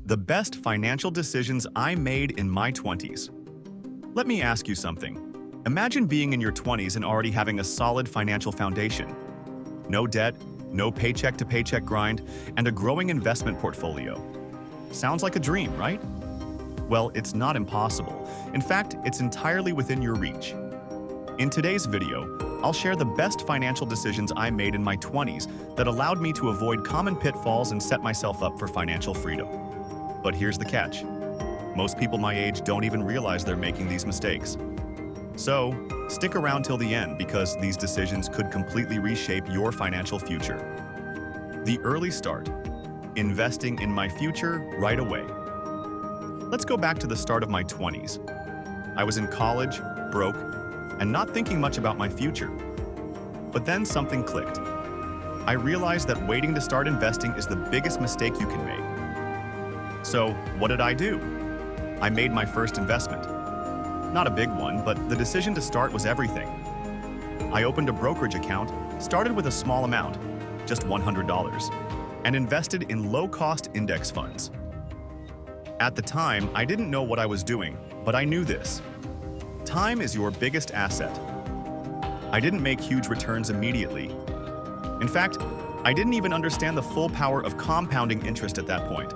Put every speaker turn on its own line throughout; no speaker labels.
The best financial decisions I made in my 20s. Let me ask you something. Imagine being in your 20s and already having a solid financial foundation. No debt, no paycheck-to-paycheck grind, and a growing investment portfolio. Sounds like a dream, right? Well, it's not impossible. In fact, it's entirely within your reach. In today's video, I'll share the best financial decisions I made in my 20s that allowed me to avoid common pitfalls and set myself up for financial freedom. But here's the catch. Most people my age don't even realize they're making these mistakes. So, stick around till the end because these decisions could completely reshape your financial future. The early start. Investing in my future right away. Let's go back to the start of my 20s. I was in college, broke, and not thinking much about my future. But then something clicked. I realized that waiting to start investing is the biggest mistake you can make. So, what did I do? I made my first investment. Not a big one, but the decision to start was everything. I opened a brokerage account, started with a small amount, just $100, and invested in low-cost index funds. At the time, I didn't know what I was doing, but I knew this. Time is your biggest asset. I didn't make huge returns immediately. In fact, I didn't even understand the full power of compounding interest at that point.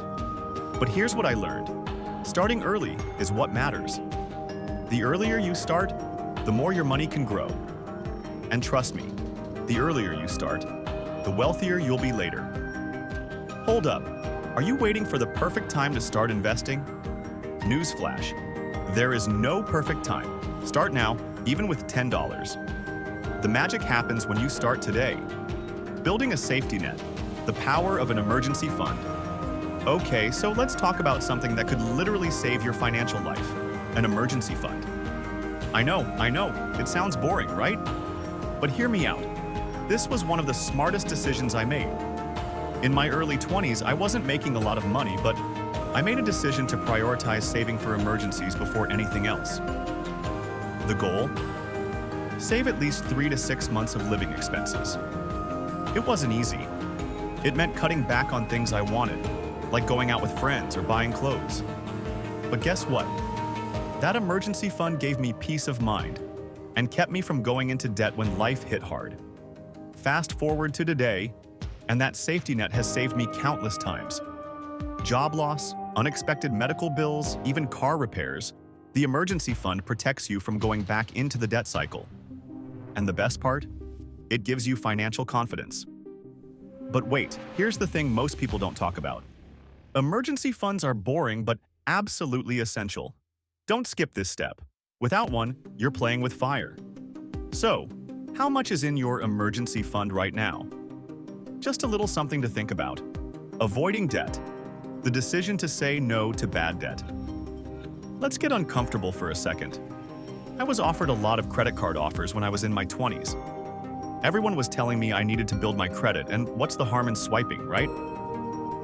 But here's what I learned. Starting early is what matters. The earlier you start, the more your money can grow. And trust me, the earlier you start, the wealthier you'll be later. Hold up, are you waiting for the perfect time to start investing? Newsflash, there is no perfect time. Start now, even with $10. The magic happens when you start today. Building a safety net, the power of an emergency fund. Okay, so let's talk about something that could literally save your financial life. An emergency fund. I know, it sounds boring, right? But hear me out. This was one of the smartest decisions I made. In my early 20s, I wasn't making a lot of money, but I made a decision to prioritize saving for emergencies before anything else. The goal? Save at least 3 to 6 months of living expenses. It wasn't easy. It meant cutting back on things I wanted, like going out with friends or buying clothes. But guess what? That emergency fund gave me peace of mind and kept me from going into debt when life hit hard. Fast forward to today, and that safety net has saved me countless times. Job loss, unexpected medical bills, even car repairs, the emergency fund protects you from going back into the debt cycle. And the best part? It gives you financial confidence. But wait, here's the thing most people don't talk about. Emergency funds are boring but absolutely essential. Don't skip this step. Without one, you're playing with fire. So, how much is in your emergency fund right now? Just a little something to think about. Avoiding debt. The decision to say no to bad debt. Let's get uncomfortable for a second. I was offered a lot of credit card offers when I was in my 20s. Everyone was telling me I needed to build my credit, and what's the harm in swiping, right?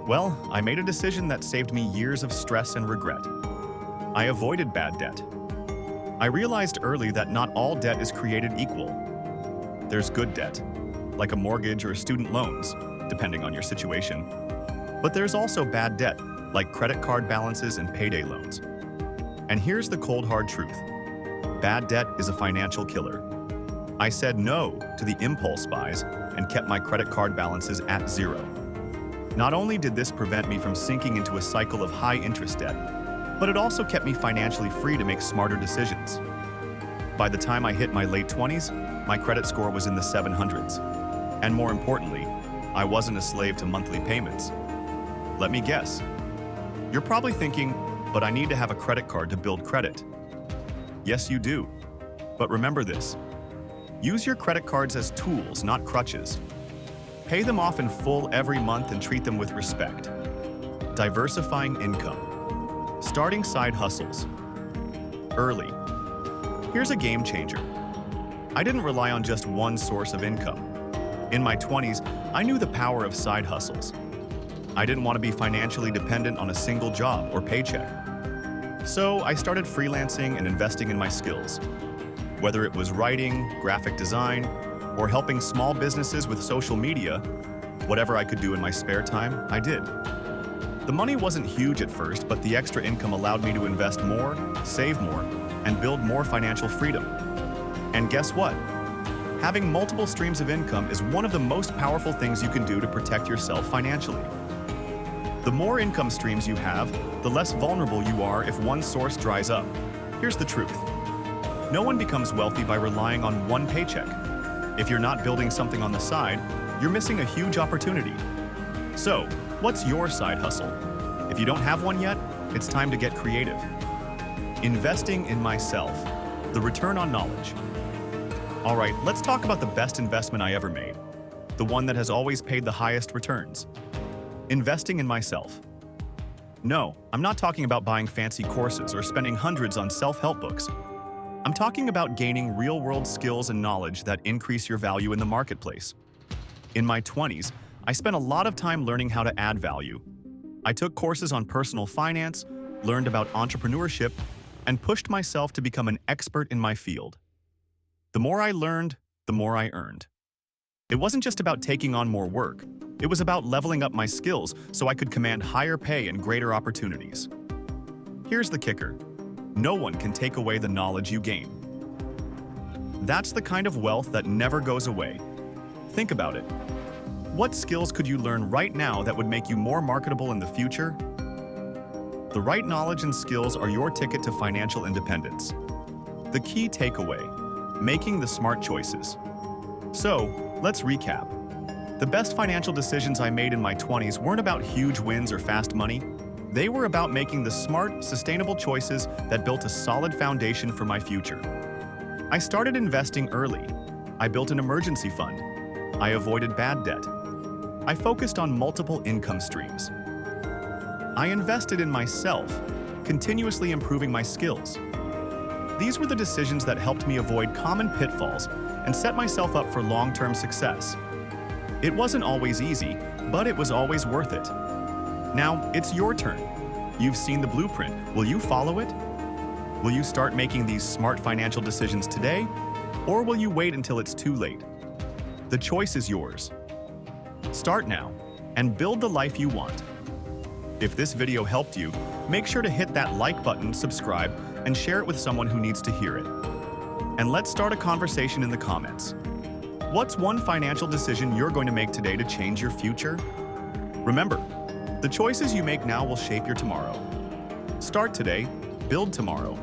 Well, I made a decision that saved me years of stress and regret. I avoided bad debt. I realized early that not all debt is created equal. There's good debt, like a mortgage or student loans, depending on your situation. But there's also bad debt, like credit card balances and payday loans. And here's the cold hard truth. Bad debt is a financial killer. I said no to the impulse buys and kept my credit card balances at zero. Not only did this prevent me from sinking into a cycle of high interest debt, but it also kept me financially free to make smarter decisions. By the time I hit my late 20s, my credit score was in the 700s. And more importantly, I wasn't a slave to monthly payments. Let me guess. You're probably thinking, but I need to have a credit card to build credit. Yes, you do. But remember this. Use your credit cards as tools, not crutches. Pay them off in full every month and treat them with respect. Diversifying income. Starting side hustles. Early. Here's a game changer. I didn't rely on just one source of income. In my 20s, I knew the power of side hustles. I didn't want to be financially dependent on a single job or paycheck. So I started freelancing and investing in my skills. Whether it was writing, graphic design, or helping small businesses with social media, whatever I could do in my spare time, I did. The money wasn't huge at first, but the extra income allowed me to invest more, save more, and build more financial freedom. And guess what? Having multiple streams of income is one of the most powerful things you can do to protect yourself financially. The more income streams you have, the less vulnerable you are if one source dries up. Here's the truth. No one becomes wealthy by relying on one paycheck. If you're not building something on the side, you're missing a huge opportunity. So, what's your side hustle? If you don't have one yet, it's time to get creative. Investing in myself. The return on knowledge. All right, let's talk about the best investment I ever made. The one that has always paid the highest returns. Investing in myself. No, I'm not talking about buying fancy courses or spending hundreds on self-help books. I'm talking about gaining real-world skills and knowledge that increase your value in the marketplace. In my 20s, I spent a lot of time learning how to add value. I took courses on personal finance, learned about entrepreneurship, and pushed myself to become an expert in my field. The more I learned, the more I earned. It wasn't just about taking on more work. It was about leveling up my skills so I could command higher pay and greater opportunities. Here's the kicker. No one can take away the knowledge you gain. That's the kind of wealth that never goes away. Think about it. What skills could you learn right now that would make you more marketable in the future? The right knowledge and skills are your ticket to financial independence. The key takeaway: making the smart choices. So, let's recap. The best financial decisions I made in my 20s weren't about huge wins or fast money. They were about making the smart, sustainable choices that built a solid foundation for my future. I started investing early. I built an emergency fund. I avoided bad debt. I focused on multiple income streams. I invested in myself, continuously improving my skills. These were the decisions that helped me avoid common pitfalls and set myself up for long-term success. It wasn't always easy, but it was always worth it. Now, it's your turn. You've seen the blueprint. Will you follow it? Will you start making these smart financial decisions today? Or will you wait until it's too late? The choice is yours. Start now and build the life you want. If this video helped you, make sure to hit that like button, subscribe, and share it with someone who needs to hear it. And let's start a conversation in the comments. What's one financial decision you're going to make today to change your future? Remember, the choices you make now will shape your tomorrow. Start today, build tomorrow.